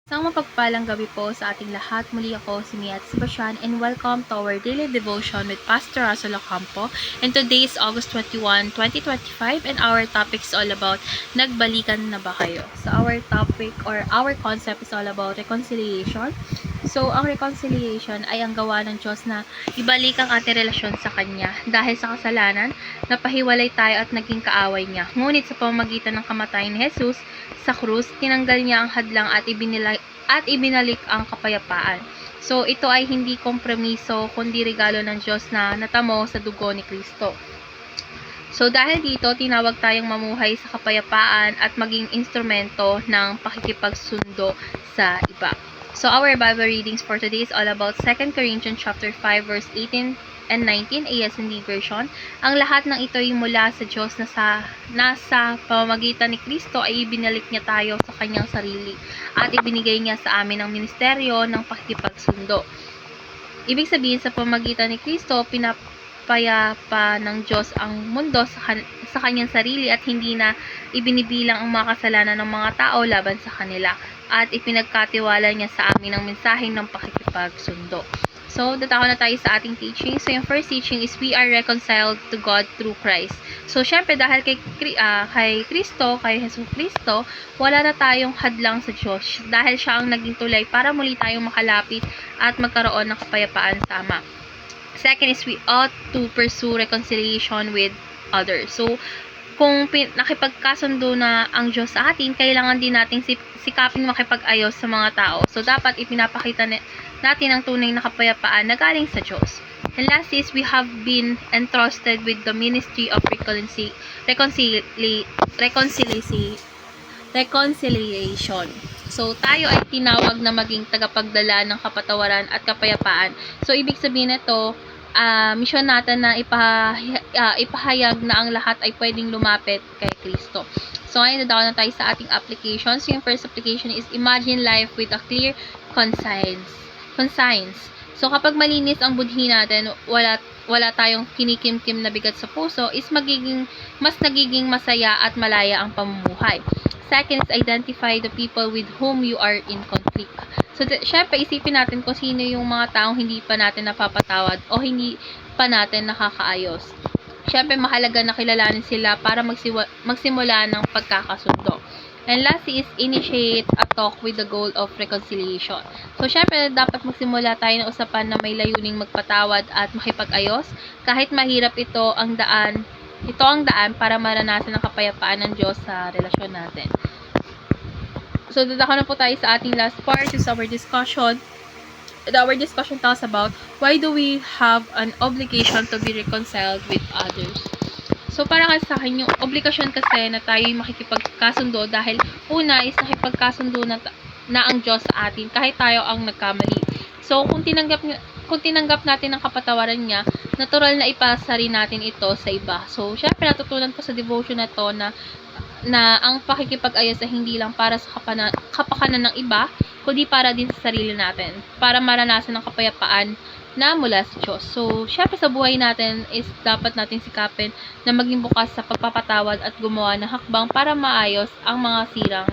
Isang mapagpalang gabi po sa ating lahat. Muli ako si Miat Sebastian and welcome to our daily devotion with Pastor Russell Ocampo. And today is August 21, 2025 and our topic is all about nagbalikan na ba kayo? So our topic or our concept is all about reconciliation. So ang reconciliation ay ang gawa ng Diyos na ibalik ang ating relasyon sa Kanya dahil sa kasalanan, napahiwalay tayo at naging kaaway niya. Ngunit sa pamamagitan ng kamatayan ni Jesus sa krus, tinanggal niya ang hadlang at ibinalik ang kapayapaan. So, ito ay hindi kompromiso, kundi regalo ng Diyos na natamo sa dugo ni Kristo. So, dahil dito, tinawag tayong mamuhay sa kapayapaan at maging instrumento ng pakikipagsundo sa iba. So, our Bible readings for today is all about 2 Corinthians chapter 5, verse 18 and 19, ASND version. Ang lahat ng ito ay mula sa Diyos na nasa pamamagitan ni Kristo ay ibinalik niya tayo sa kanyang sarili at ibinigay niya sa amin ang ministeryo ng pakikipagsundo. Ibig sabihin, sa pamamagitan ni Kristo, pinapayapa ng Diyos ang mundo sa kanyang sarili at hindi na ibinibilang ang mga kasalanan ng mga tao laban sa kanila at ipinagkatiwala niya sa amin ang mensahe ng pakikipagsundo. So, datako na tayo sa ating teaching. So, yung first teaching is we are reconciled to God through Christ. So, syempre, dahil kay Kristo, kay Jesus Kristo, wala na tayong hadlang sa Diyos. Dahil siya ang naging tulay para muli tayong makalapit at magkaroon ng kapayapaan sama. Second is we ought to pursue reconciliation with others. So, kung nakipagkasundo na ang Diyos sa atin, kailangan din nating sikaping makipag-ayos sa mga tao. So, dapat ipinapakita natin ang tunay na kapayapaan na galing sa Diyos. And last is, we have been entrusted with the ministry of reconciliation. So, tayo ay tinawag na maging tagapagdala ng kapatawaran at kapayapaan. So, ibig sabihin nito, misyon natin na ipahayag na ang lahat ay pwedeng lumapit kay Kristo. So, ngayon dadako na tayo sa ating application. So, yung first application is imagine life with a clear conscience. So, kapag malinis ang budhi natin, wala tayong kinikimkim na bigat sa puso, is mas nagiging masaya at malaya ang pamumuhay. Second is identify the people with whom you are in conflict. So, syempre, isipin natin kung sino yung mga taong hindi pa natin napapatawad o hindi pa natin nakakaayos. Syempre, mahalaga na kilalanin sila para magsimula ng pagkakasundo. And lastly is initiate a talk with the goal of reconciliation. So, syempre, dapat magsimula tayo ng usapan na may layuning magpatawad at makipag-ayos. Kahit mahirap ito ang daan para maranasan ang kapayapaan ng Diyos sa relasyon natin. So, dadako na po tayo sa ating last part, is our discussion. Our discussion talks about why do we have an obligation to be reconciled with others. So, para sa akin, yung obligasyon kasi na tayo makikipagkasundo dahil una is nakipagkasundo na ang Diyos sa atin kahit tayo ang nagkamali. So, kung tinanggap natin ang kapatawaran niya, natural na ipasa rin natin ito sa iba. So, syempre, natutunan ko sa devotion na to na ang pakikipag-ayos ay hindi lang para sa kapakanan ng iba, kundi para din sa sarili natin, para maranasan ang kapayapaan na mula sa Diyos. So, syempre sa buhay natin is dapat natin sikapin na maging bukas sa pagpapatawad at gumawa ng hakbang para maayos ang mga sirang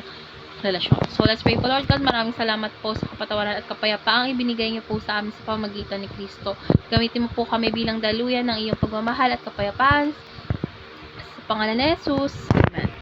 relasyon. So, let's pray po. Lord God, maraming salamat po sa kapatawaran at kapayapaang ibinigay niyo po sa amin sa pamamagitan ni Kristo. Gamitin mo po kami bilang daluyan ng iyong pagmamahal at kapayapaan. Sa pangalan ni Jesus. Amen.